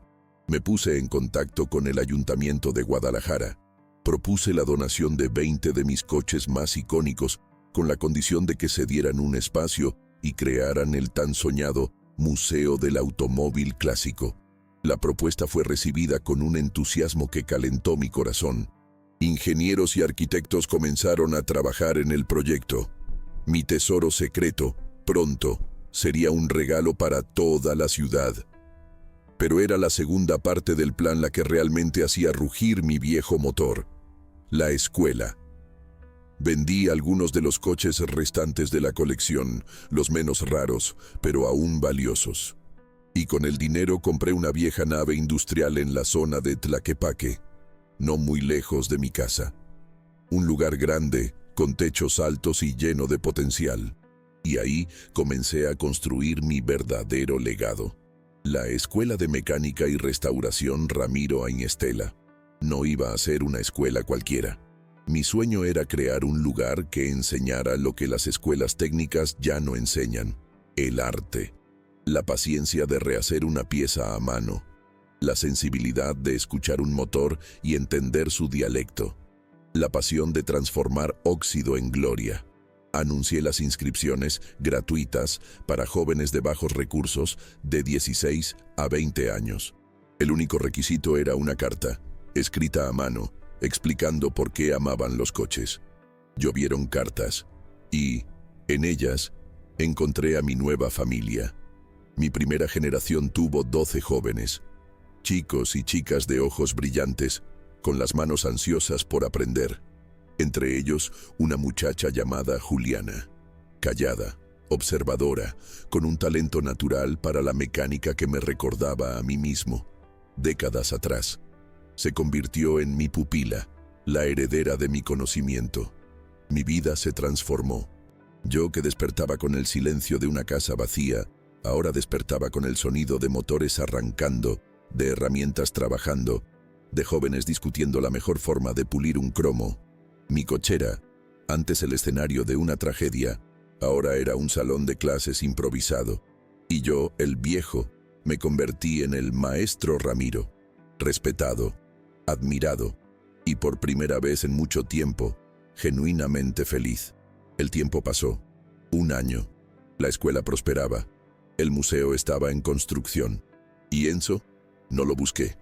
Me puse en contacto con el Ayuntamiento de Guadalajara. Propuse la donación de 20 de mis coches más icónicos con la condición de que se dieran un espacio y crearan el tan soñado Museo del Automóvil Clásico. La propuesta fue recibida con un entusiasmo que calentó mi corazón. Ingenieros y arquitectos comenzaron a trabajar en el proyecto. Mi tesoro secreto, pronto, sería un regalo para toda la ciudad. Pero era la segunda parte del plan la que realmente hacía rugir mi viejo motor: la escuela. Vendí algunos de los coches restantes de la colección, los menos raros, pero aún valiosos. Y con el dinero compré una vieja nave industrial en la zona de Tlaquepaque, no muy lejos de mi casa. Un lugar grande, con techos altos y lleno de potencial. Y ahí comencé a construir mi verdadero legado: la Escuela de Mecánica y Restauración Ramiro Agnestela. No iba a ser una escuela cualquiera. Mi sueño era crear un lugar que enseñara lo que las escuelas técnicas ya no enseñan: el arte, la paciencia de rehacer una pieza a mano, la sensibilidad de escuchar un motor y entender su dialecto, la pasión de transformar óxido en gloria. Anuncié las inscripciones gratuitas para jóvenes de bajos recursos de 16 a 20 años. El único requisito era una carta, escrita a mano, explicando por qué amaban los coches. Llovieron cartas y, en ellas, encontré a mi nueva familia. Mi primera generación tuvo 12 jóvenes, chicos y chicas de ojos brillantes, con las manos ansiosas por aprender. Entre ellos, una muchacha llamada Juliana, callada, observadora, con un talento natural para la mecánica que me recordaba a mí mismo. Décadas atrás, se convirtió en mi pupila, la heredera de mi conocimiento. Mi vida se transformó. Yo, que despertaba con el silencio de una casa vacía, ahora despertaba con el sonido de motores arrancando, de herramientas trabajando, de jóvenes discutiendo la mejor forma de pulir un cromo. Mi cochera, antes el escenario de una tragedia, ahora era un salón de clases improvisado. Y yo, el viejo, me convertí en el maestro Ramiro, respetado, admirado, y por primera vez en mucho tiempo, genuinamente feliz. El tiempo pasó. 1 año. La escuela prosperaba. El museo estaba en construcción. ¿Y Enzo? No lo busqué.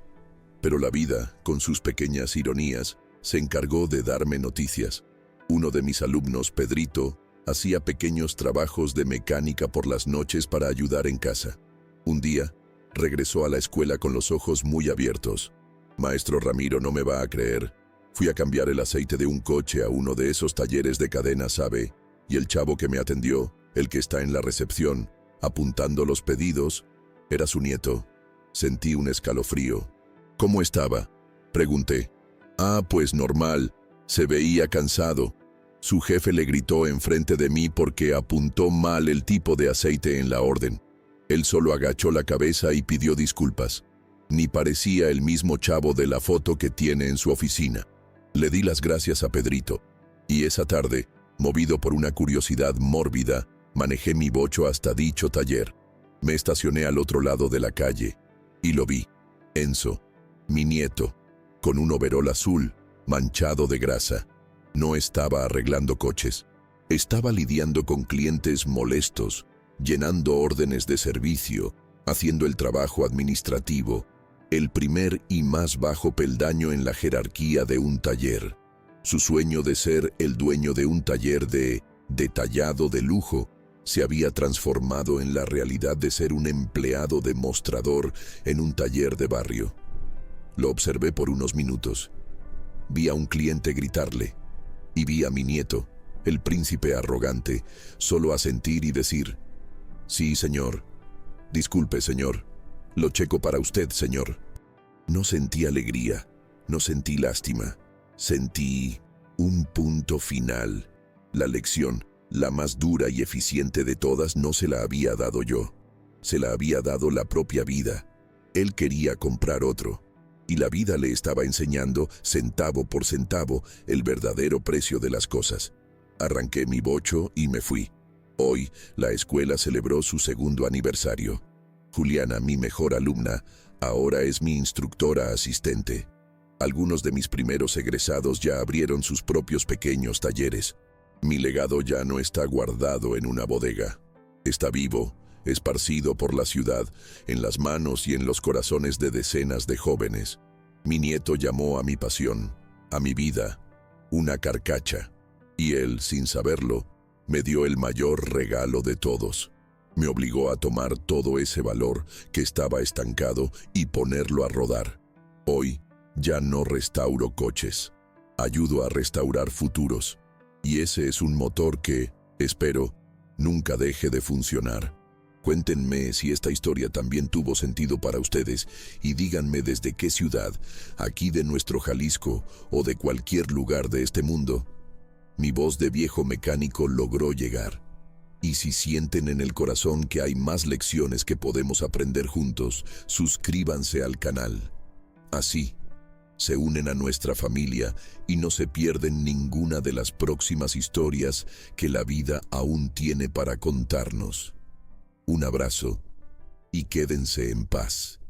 Pero la vida, con sus pequeñas ironías, se encargó de darme noticias. Uno de mis alumnos, Pedrito, hacía pequeños trabajos de mecánica por las noches para ayudar en casa. Un día, regresó a la escuela con los ojos muy abiertos. «Maestro Ramiro, no me va a creer. Fui a cambiar el aceite de un coche a uno de esos talleres de cadena, ¿sabe? Y el chavo que me atendió, el que está en la recepción, apuntando los pedidos, era su nieto». Sentí un escalofrío. «¿Cómo estaba?», pregunté. «Ah, pues normal. Se veía cansado. Su jefe le gritó enfrente de mí porque apuntó mal el tipo de aceite en la orden. Él solo agachó la cabeza y pidió disculpas. Ni parecía el mismo chavo de la foto que tiene en su oficina. Le di las gracias a Pedrito. Y esa tarde, movido por una curiosidad mórbida, manejé mi bocho hasta dicho taller. Me estacioné al otro lado de la calle y lo vi. Enzo, mi nieto, con un overol azul, manchado de grasa. No estaba arreglando coches. Estaba lidiando con clientes molestos, llenando órdenes de servicio, haciendo el trabajo administrativo, el primer y más bajo peldaño en la jerarquía de un taller. Su sueño de ser el dueño de un taller de detallado de lujo se había transformado en la realidad de ser un empleado de mostrador en un taller de barrio. Lo observé por unos minutos. Vi a un cliente gritarle y vi a mi nieto, el príncipe arrogante, solo asentir y decir: «Sí, señor. Disculpe, señor. Lo checo para usted, señor». No sentí alegría, no sentí lástima. Sentí un punto final. La lección, la más dura y eficiente de todas, no se la había dado yo. Se la había dado la propia vida. Él quería comprar otro. Y la vida le estaba enseñando, centavo por centavo, el verdadero precio de las cosas. Arranqué mi bocho y me fui. Hoy, la escuela celebró su segundo aniversario. Juliana, mi mejor alumna, ahora es mi instructora asistente. Algunos de mis primeros egresados ya abrieron sus propios pequeños talleres. Mi legado ya no está guardado en una bodega. Está vivo, esparcido por la ciudad, en las manos y en los corazones de decenas de jóvenes. Mi nieto llamó a mi pasión, a mi vida, una carcacha. Y él, sin saberlo, me dio el mayor regalo de todos. Me obligó a tomar todo ese valor que estaba estancado y ponerlo a rodar. Hoy, ya no restauro coches, ayudo a restaurar futuros. Y ese es un motor que, espero, nunca deje de funcionar. Cuéntenme si esta historia también tuvo sentido para ustedes y díganme desde qué ciudad, aquí de nuestro Jalisco o de cualquier lugar de este mundo, mi voz de viejo mecánico logró llegar. Y si sienten en el corazón que hay más lecciones que podemos aprender juntos, suscríbanse al canal. Así, se unen a nuestra familia y no se pierden ninguna de las próximas historias que la vida aún tiene para contarnos. Un abrazo y quédense en paz.